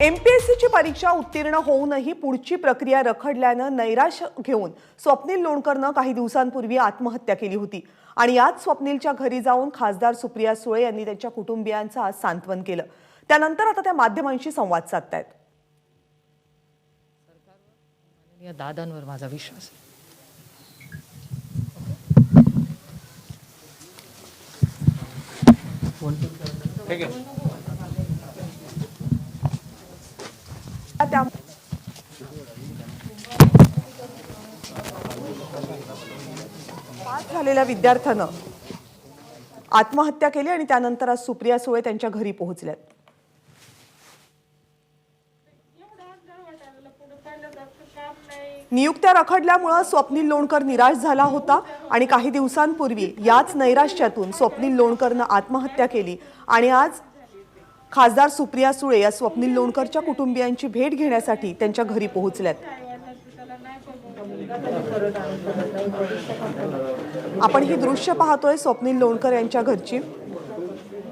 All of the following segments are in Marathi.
एमपीएससीची परीक्षा उत्तीर्ण होऊनही पुढची प्रक्रिया रखडल्यानं नैराश्य घेऊन स्वप्नील लोणकरनं काही दिवसांपूर्वी आत्महत्या केली होती आणि याच स्वप्नीलच्या घरी जाऊन खासदार सुप्रिया सुळे यांनी त्यांच्या कुटुंबियांचं आज सांत्वन केलं। त्यानंतर आता त्या माध्यमांशी संवाद साधतायत। या दादांवर माझा विश्वास पास झालेल्या विद्यार्थ्यानं आत्महत्या केली आणि त्यानंतर आज सुप्रिया सुळे त्यांच्या घरी पोहोचल्यात। नियुक्त्या रखडल्यामुळे स्वप्नील लोणकर निराश झाला होता आणि काही दिवसांपूर्वी याच नैराश्यातून स्वप्नील लोणकरनं आत्महत्या केली आणि आज खासदार सुप्रिया सुळे या स्वप्नील लोणकरच्या कुटुंबियांची भेट घेण्यासाठी त्यांच्या घरी पोहोचल्यात। आपण ही दृश्य पाहतोय स्वप्नील लोणकर यांच्या घरची।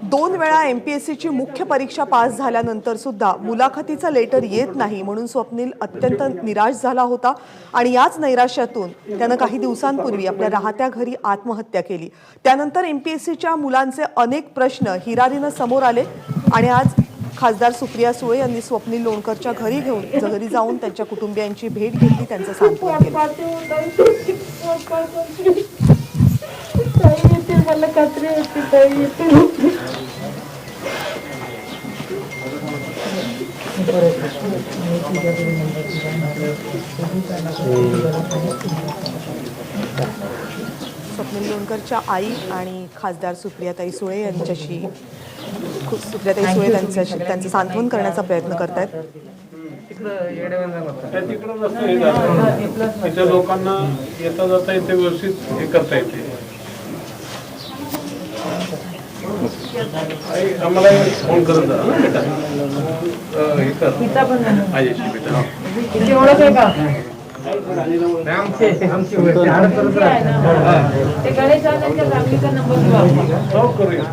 2 वेळा एमपीएससीची मुख्य परीक्षा पास झाल्यानंतर सुद्धा मुलाखतीचं लेटर येत नाही म्हणून स्वप्नील अत्यंत निराश झाला होता आणि याच नैराश्यातून त्यानं काही दिवसांपूर्वी आपल्या राहत्या घरी आत्महत्या केली। त्यानंतर एमपीएससीच्या मुलांचे अनेक प्रश्न हिरारीनं समोर आले आणि आज खासदार सुप्रिया सुळे यांनी स्वप्नील लोणकरच्या घरी जाऊन त्यांच्या कुटुंबियांची भेट घेतली, त्यांचं सांत्वन केलं। स्वप्नील लोणकरच्या आई आणि खासदार सुप्रियाताई सुळे यांच्याशी सुप्रियाताई सुळे त्यांचं सांत्वन करण्याचा प्रयत्न करतायत। लोकांना येता जाता इथे व्यवस्थित हे करता येते। आम्हाला फोन करत जा बेटा, हे कर आयशी बेटा किती ओळख आहे का आमची ते गणेशांच्या फॅमिलीचा नंबर हो करूया।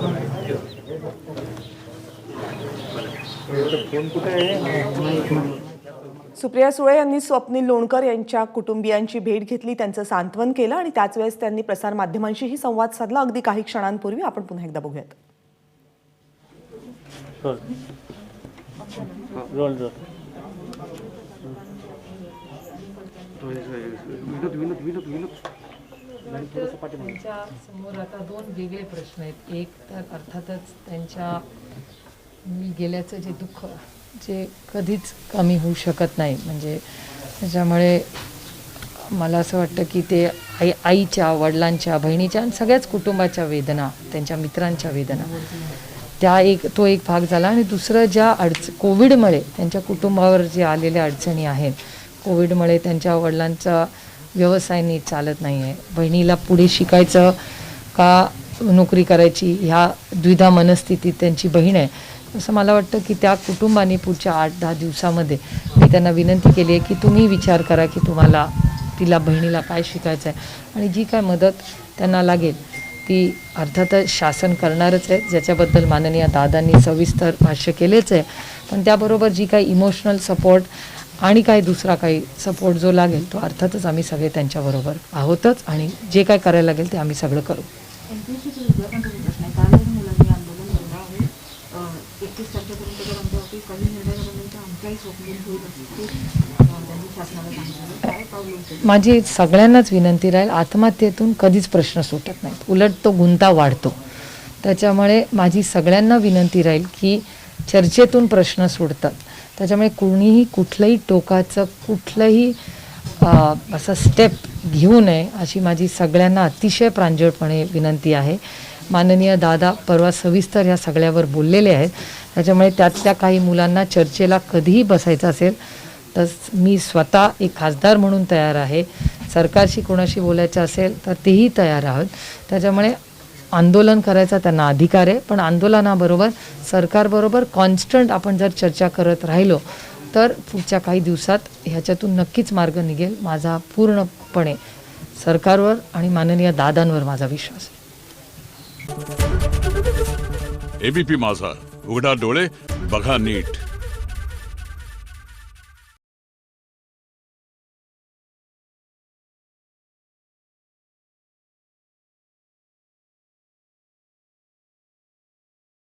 सुप्रिया सुळे यांनी स्वप्नील लोणकर यांच्या कुटुंबियांची भेट घेतली, त्यांचं सांत्वन केलं आणि त्याच वेळेस त्यांनी प्रसार माध्यमांशीही संवाद साधला। अगदी काही क्षणांपूर्वी आपण पुन्हा एकदा बघूयात। त्यांच्या समोर आता 2 वेगळे प्रश्न आहेत। एक तर अर्थातच त्यांच्या मी गेल्याचं जे दुःख जे कधीच कमी होऊ शकत नाही, म्हणजे त्याच्यामुळे मला असं वाटतं की ते आईच्या, वडिलांच्या, बहिणीच्या आणि सगळ्याच कुटुंबाच्या वेदना, त्यांच्या मित्रांच्या वेदना, तो एक भाग झाला। आणि दुसरं ज्या कोविडमुळे त्यांच्या कुटुंबावर जे आलेल्या अडचणी आहेत, कोविडमुळे त्यांच्या वडिलांचा व्यवसाय नीट चालत नाही आहे, बहिणीला पुढे शिकायचं का नोकरी करायची ह्या द्विधा मनस्थितीत त्यांची बहीण आहे। असं मला वाटतं की त्या कुटुंबाने पुढच्या 8-10 दिवसामध्ये मी त्यांना विनंती केली आहे की तुम्ही विचार करा की तुम्हाला बहिणीला काय शिकायचं आहे आणि जी काय मदत त्यांना लागेल ती अर्थातच शासन करणारच आहे, ज्याच्याबद्दल माननीय दादांनी सविस्तर भाष्य केलेच आहे। पण त्याबरोबर जी काही इमोशनल सपोर्ट आणि काही दुसरा काही सपोर्ट जो लागेल तो अर्थातच आम्ही सगळे त्यांच्याबरोबर आहोतच आणि जे काय करायला लागेल ते आम्ही सगळं करू। माझी सगळ्यांनाच विनंती राहील, आत्महत्येतून कधीच प्रश्न सुटत नाहीत, उलट तो गुंता वाढतो। त्याच्यामुळे माझी सगळ्यांना विनंती राहील की चर्चेतून प्रश्न सुटतात, त्याच्यामुळे कोणीही कुठलंही टोकाचं कुठलंही असं स्टेप घेऊ नये अशी माझी सगळ्यांना अतिशय प्रांजळपणे विनंती आहे। माननीय दादा परवा सविस्तर या सगळ्यावर बोललेले आहेत, त्याच्यामुळे त्यातल्या काही मुलांना चर्चेला कधीही बसायचं असेल तर मी स्वतः एक खासदार म्हणून तयार आहे, सरकारशी कोणाशी बोलायचं असेल तर तेही तयार आहोत। त्याच्यामुळे आंदोलन करायचा त्यांना अधिकार आहे, पण आंदोलनाबरोबर सरकारबरोबर कॉन्स्टंट आपण जर चर्चा करत राहिलो तर पुढच्या काही दिवसात ह्याच्यातून नक्कीच मार्ग निघेल। माझा पूर्णपणे सरकारवर आणि माननीय दादांवर माझा विश्वास आहे। एबीपी माझा, उघडा डोळे बघा नीट।